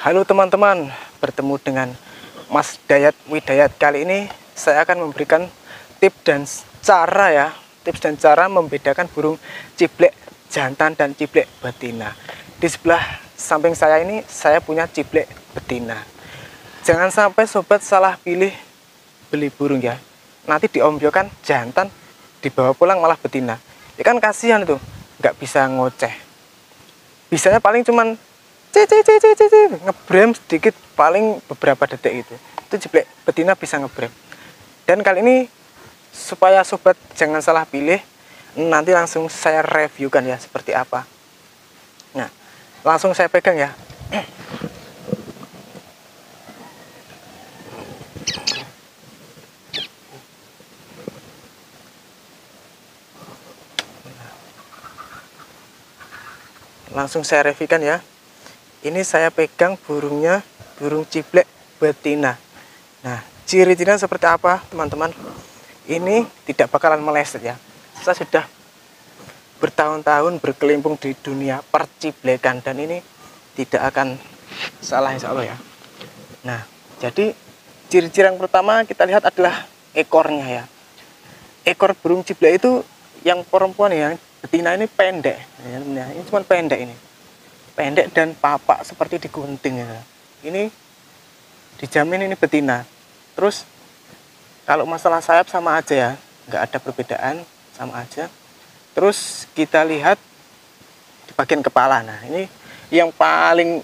Halo teman-teman, bertemu dengan Mas Dayat Widayat. Kali ini saya akan memberikan tips dan cara membedakan burung ciblek jantan dan ciblek betina. Di sebelah samping saya ini saya punya ciblek betina. Jangan sampai sobat salah pilih beli burung ya. Nanti diombyokan jantan, dibawa pulang malah betina. Ya kan kasihan tuh, nggak bisa ngoceh. Bisanya paling cuman ngebrem sedikit, paling beberapa detik itu ciblek betina bisa ngebrem. Dan kali ini supaya sobat jangan salah pilih, nanti langsung saya reviewkan ya seperti apa. Nah, langsung saya pegang ya. Langsung saya reviewkan ya. Ini saya pegang burungnya, burung ciblek betina. Nah, ciri-cirinya seperti apa teman-teman? Ini tidak bakalan meleset ya. Saya sudah bertahun-tahun berkelimpung di dunia perciblekan dan ini tidak akan salah insya Allah ya. Nah, jadi ciri-ciri yang pertama kita lihat adalah ekornya ya. Ekor burung ciblek itu yang perempuan ya, betina ini pendek. Ini cuma pendek ini. Pendek dan papak seperti digunting ya. Ini dijamin ini betina. Terus kalau masalah sayap sama aja ya, nggak ada perbedaan, sama aja. Terus kita lihat di bagian kepala. Nah, ini yang paling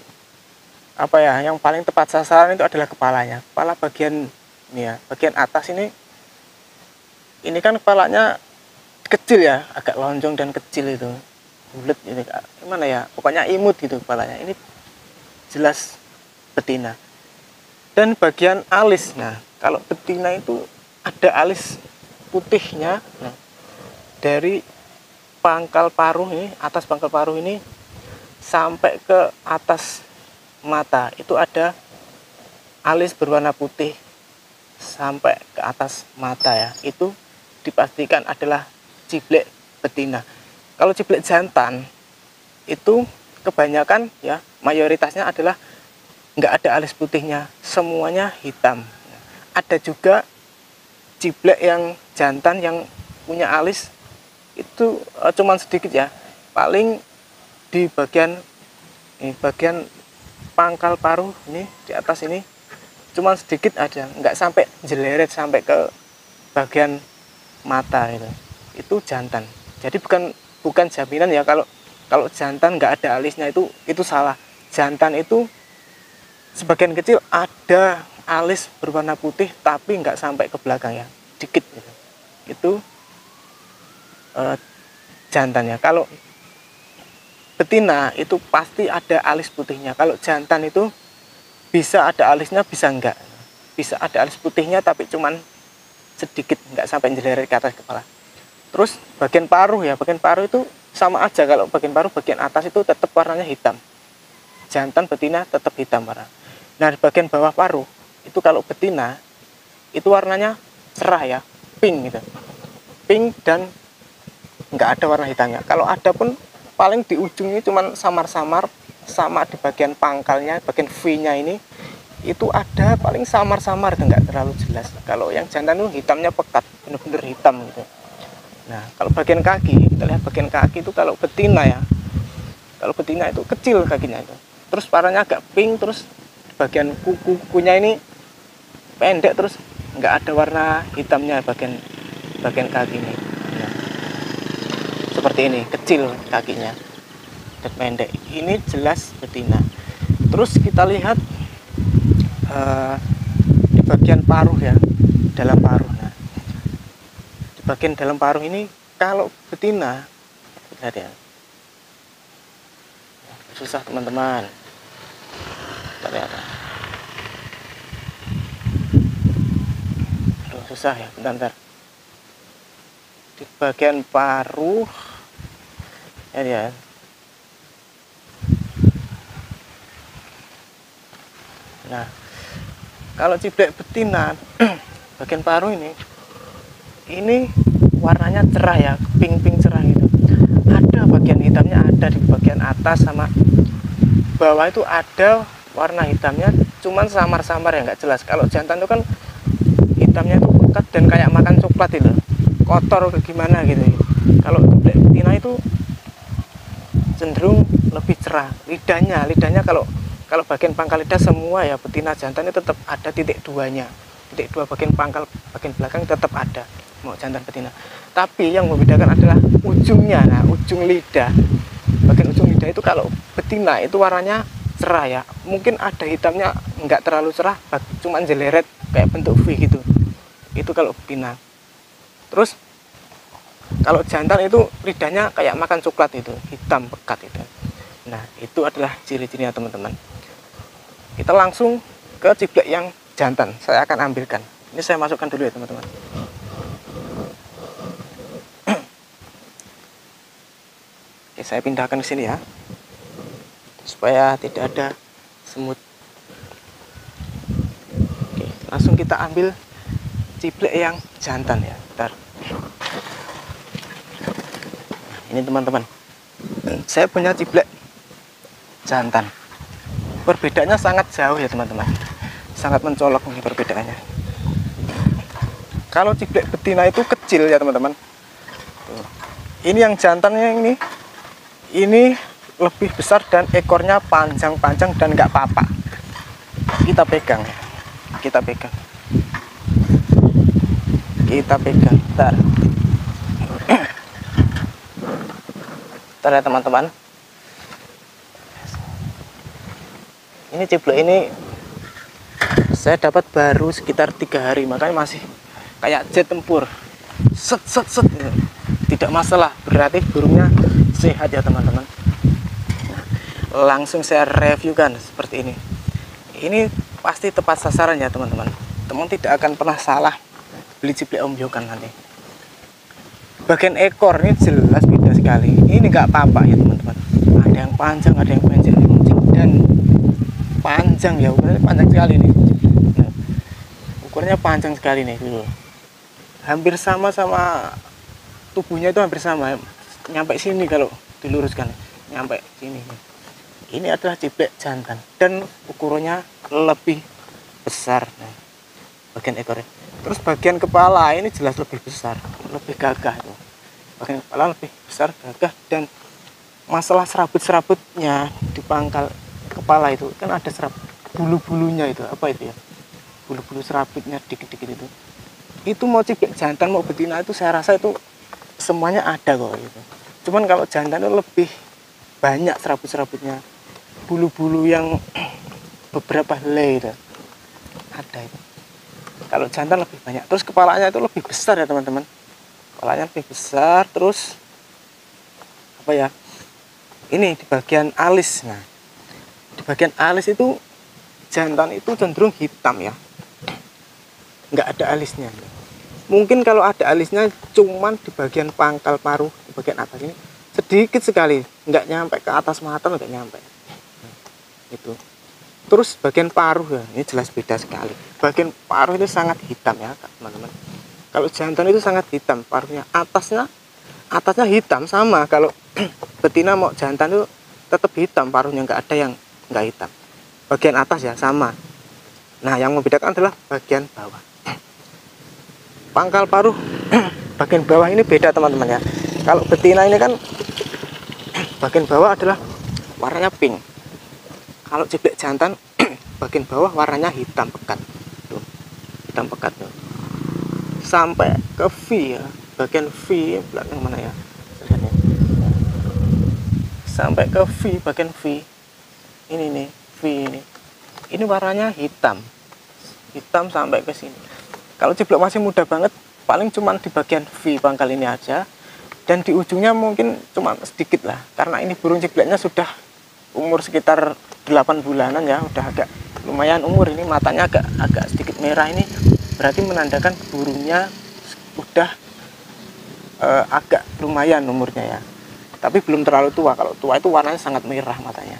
yang paling tepat sasaran itu adalah kepalanya. Kepala bagian ini ya, bagian atas ini kan kepalanya kecil ya, agak lonjong dan kecil itu. Bulat ini gimana ya, pokoknya imut gitu kepalanya. Ini jelas betina. Dan bagian alis, nah kalau betina itu ada alis putihnya. Nah, dari pangkal paruh ini, atas pangkal paruh ini sampai ke atas mata itu ada alis berwarna putih sampai ke atas mata ya. Itu dipastikan adalah ciblek betina. Kalau ciblek jantan itu kebanyakan ya, mayoritasnya adalah nggak ada alis putihnya, semuanya hitam. Ada juga ciblek yang jantan yang punya alis itu cuman sedikit ya, paling di bagian pangkal paruh ini, di atas ini cuman sedikit aja, nggak sampai jeleret sampai ke bagian mata itu jantan. Jadi bukan jaminan ya kalau jantan nggak ada alisnya, itu salah. Jantan itu sebagian kecil ada alis berwarna putih tapi nggak sampai ke belakang ya, dikit gitu. Itu jantannya. Kalau betina itu pasti ada alis putihnya. Kalau jantan itu bisa ada alisnya, bisa enggak. Bisa ada alis putihnya tapi cuman sedikit, nggak sampai jeleret ke atas kepala. Terus bagian paruh ya, bagian paruh itu sama aja. Kalau bagian paruh bagian atas itu tetap warnanya hitam. Jantan betina tetap hitam warna. Nah, di bagian bawah paruh itu kalau betina itu warnanya cerah ya, pink gitu. Pink dan nggak ada warna hitamnya. Kalau ada pun paling di ujungnya cuman samar-samar, sama di bagian pangkalnya, bagian V-nya ini itu ada paling samar-samar, itu nggak terlalu jelas. Kalau yang jantan itu hitamnya pekat, bener-bener hitam gitu. Nah, kalau bagian kaki, kita lihat bagian kaki itu kalau betina ya. Kalau betina itu kecil kakinya itu. Terus parahnya agak pink, terus bagian kukunya ini pendek, terus nggak ada warna hitamnya bagian kaki ini. Nah, seperti ini, kecil kakinya dan pendek. Ini jelas betina. Terus kita lihat di bagian paruh ya, dalam paruh. Bagian dalam paruh ini kalau betina, lihat ya, susah teman-teman, kita lihat. Aduh, susah ya, bentar. Di bagian paruh ya, nah kalau ciblek betina bagian paruh ini warnanya cerah ya, pink cerah gitu. Ada bagian hitamnya, ada di bagian atas sama bawah itu ada warna hitamnya cuman samar-samar ya, nggak jelas. Kalau jantan itu kan hitamnya itu pekat dan kayak makan coklat itu, kotor ke gimana gitu. Kalau ciblek betina itu cenderung lebih cerah. Lidahnya kalau bagian pangkal lidah semua ya, betina jantan itu tetap ada titik duanya, titik dua bagian pangkal bagian belakang tetap ada, mau jantan betina. Tapi yang membedakan adalah ujungnya. Nah, ujung lidah, bagian ujung lidah itu kalau betina itu warnanya cerah ya, mungkin ada hitamnya, nggak terlalu cerah, cuman jeleret kayak bentuk V gitu. Itu kalau betina. Terus kalau jantan itu lidahnya kayak makan coklat itu, hitam pekat itu. Nah, itu adalah ciri-cirinya teman-teman. Kita langsung ke ciblek yang jantan. Saya akan ambilkan. Ini saya masukkan dulu ya teman-teman. Oke, saya pindahkan ke sini ya, supaya tidak ada semut. Oke, langsung kita ambil ciblek yang jantan ya. Bentar. Ini teman-teman, saya punya ciblek jantan. Perbedaannya sangat jauh ya teman-teman, sangat mencolok nih perbedaannya. Kalau ciblek betina itu kecil ya teman-teman. Ini yang jantannya ini lebih besar dan ekornya panjang-panjang dan nggak papak. Kita pegang ya, kita pegang bentar. Bentar ya teman-teman. Ini ciblek ini saya dapat baru sekitar 3 hari, makanya masih kayak jet tempur, set gitu. Tidak masalah, berarti burungnya sehat ya teman-teman. Langsung saya reviewkan seperti ini. Ini pasti tepat sasaran ya teman-teman. Teman tidak akan pernah salah beli ciblek Om Yogan nanti. Bagian ekor ini jelas beda sekali. Ini nggak apa-apa ya teman-teman. Ada yang panjang, ada yang pendek, dan panjang ya, ukurannya panjang sekali nih. Nah, ukurannya panjang sekali nih dulu. Hampir sama tubuhnya itu, hampir sama, nyampe sini kalau diluruskan, nyampe sini. Ini adalah ciblek jantan dan ukurannya lebih besar. Nah, bagian ekornya. Terus bagian kepala ini jelas lebih besar, lebih gagah tuh. Bagian kepala lebih besar, gagah, dan masalah serabut-serabutnya di pangkal kepala itu kan ada serabut, bulu-bulunya itu apa itu ya? Bulu-bulu serabutnya dikit-dikit itu mau ciblek jantan mau betina itu saya rasa itu semuanya ada kok gitu. Cuman kalau jantan itu lebih banyak serabut-serabutnya, bulu-bulu yang beberapa helai itu ada itu. Kalau jantan lebih banyak. Terus kepalanya itu lebih besar ya teman-teman. Kepalanya lebih besar. Terus apa ya? Ini di bagian alis. Nah, di bagian alis itu jantan itu cenderung hitam ya. Nggak ada alisnya. Mungkin kalau ada alisnya cuman di bagian pangkal paruh, di bagian atas ini sedikit sekali, nggak nyampe ke atas mata, nggak nyampe. Itu. Terus bagian paruh ya, ini jelas beda sekali. Bagian paruh itu sangat hitam ya teman-teman. Kalau jantan itu sangat hitam paruhnya, atasnya hitam sama. Kalau betina mau jantan itu tetap hitam paruhnya, nggak ada yang nggak hitam. Bagian atas ya sama. Nah, yang membedakan adalah bagian bawah. Pangkal paruh bagian bawah ini beda teman-teman ya. Kalau betina ini kan bagian bawah adalah warnanya pink. Kalau ciblek jantan bagian bawah warnanya hitam pekat. Tuh, hitam pekat tuh. Sampai ke V ya, bagian V belakang mana ya? Sampai ke V, bagian V. Ini nih, V ini. Ini warnanya hitam. Hitam sampai ke sini. Kalau ciblek masih muda banget, paling cuma di bagian V pangkal ini aja. Dan di ujungnya mungkin cuma sedikit lah. Karena ini burung cibleknya sudah umur sekitar 8 bulanan ya, udah agak lumayan umur. Ini matanya agak sedikit merah, ini berarti menandakan burungnya udah agak lumayan umurnya ya, tapi belum terlalu tua. Kalau tua itu warnanya sangat merah matanya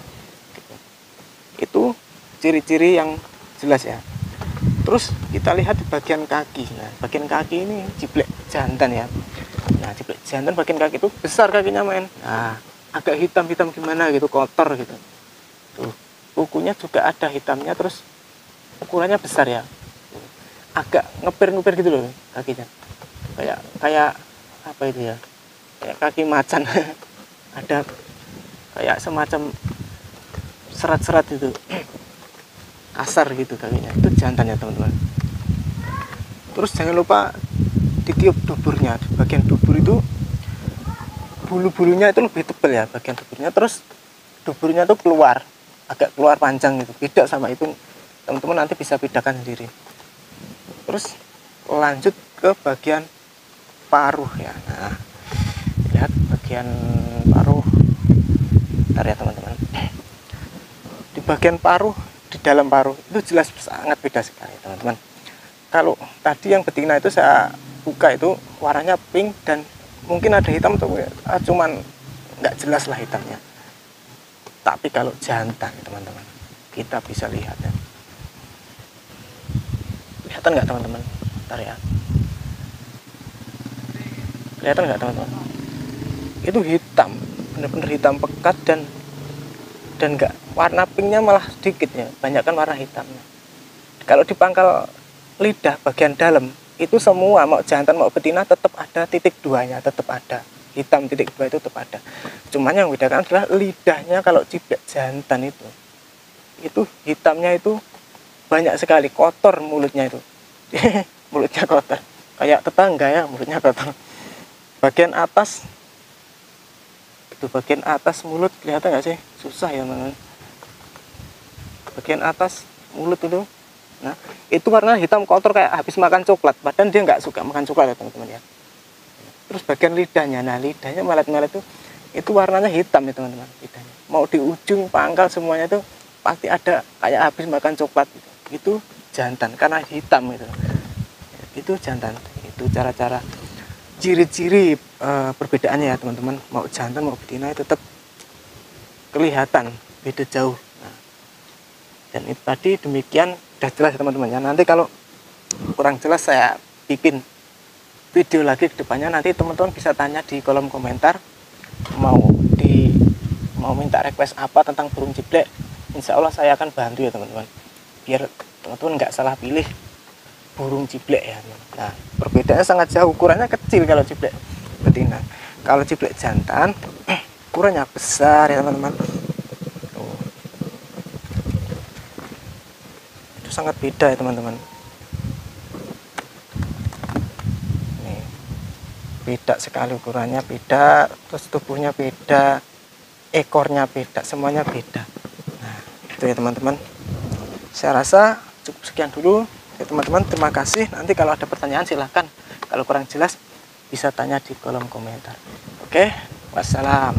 gitu. Itu ciri-ciri yang jelas ya. Terus kita lihat di bagian kaki. Nah, bagian kaki ini ciblek jantan ya. Nah, ciblek jantan bagian kaki itu besar kakinya men. Nah, agak hitam-hitam gimana gitu, kotor gitu. Tuh, kukunya juga ada hitamnya, terus ukurannya besar ya, agak ngepir-ngepir gitu loh kakinya, kayak apa itu ya, kayak kaki macan. Ada kayak semacam serat-serat itu, kasar gitu kakinya. Itu jantan ya teman-teman. Terus jangan lupa ditiup duburnya. Di bagian dubur itu bulu-bulunya itu lebih tebal ya bagian duburnya, terus duburnya itu agak keluar panjang gitu, beda sama itu. Teman-teman nanti bisa bedakan sendiri. Terus lanjut ke bagian paruh ya. Nah, lihat bagian paruh. Bentar ya teman-teman. Di bagian paruh, di dalam paruh itu jelas sangat beda sekali teman-teman. Kalau tadi yang betina itu saya buka itu warnanya pink dan mungkin ada hitam tuh, cuman nggak jelas lah hitamnya. Tapi kalau jantan teman-teman, kita bisa lihat ya. Kelihatan nggak teman-teman? Bentar ya. Kelihatan nggak teman-teman? Itu hitam, bener-bener hitam pekat, dan nggak, warna pinknya malah sedikit ya, banyak kan warna hitamnya. Kalau di pangkal lidah bagian dalam itu semua, mau jantan mau betina, tetap ada titik duanya, tetap ada hitam titik dua, itu tetap ada. Cuman yang membedakan adalah lidahnya. Kalau ciblek jantan itu hitamnya itu banyak sekali, kotor mulutnya itu. Mulutnya kotor, kayak tetangga ya, mulutnya kotor. Bagian atas itu, bagian atas mulut kelihatan nggak sih? Susah ya teman-teman. Bagian atas mulut itu, nah itu warna hitam kotor kayak habis makan coklat, padahal dia nggak suka makan coklat ya teman-teman ya. Terus bagian lidahnya, nah lidahnya melet-melet itu warnanya hitam ya teman-teman. Lidahnya mau di ujung pangkal semuanya itu pasti ada kayak habis makan coklat gitu. Itu jantan karena hitam gitu. Itu jantan. Itu cara-cara ciri-ciri perbedaannya ya teman-teman. Mau jantan mau betina itu tetap kelihatan beda jauh. Nah, dan itu tadi demikian udah jelas ya teman-teman ya. Nanti kalau kurang jelas saya bikin video lagi ke depannya. Nanti teman-teman bisa tanya di kolom komentar, mau minta request apa tentang burung ciblek. Insya Allah saya akan bantu ya teman-teman, biar teman-teman nggak salah pilih burung ciblek ya. Nah, perbedaannya sangat jauh, ukurannya kecil kalau ciblek betina. Kalau ciblek jantan ukurannya besar ya teman-teman. Itu sangat beda ya teman-teman. Nih, beda sekali ukurannya, beda, terus tubuhnya beda, ekornya beda, semuanya beda. Nah, itu ya teman-teman. Saya rasa cukup sekian dulu ya teman-teman. Terima kasih. Nanti kalau ada pertanyaan silahkan, kalau kurang jelas bisa tanya di kolom komentar. Oke, wassalam.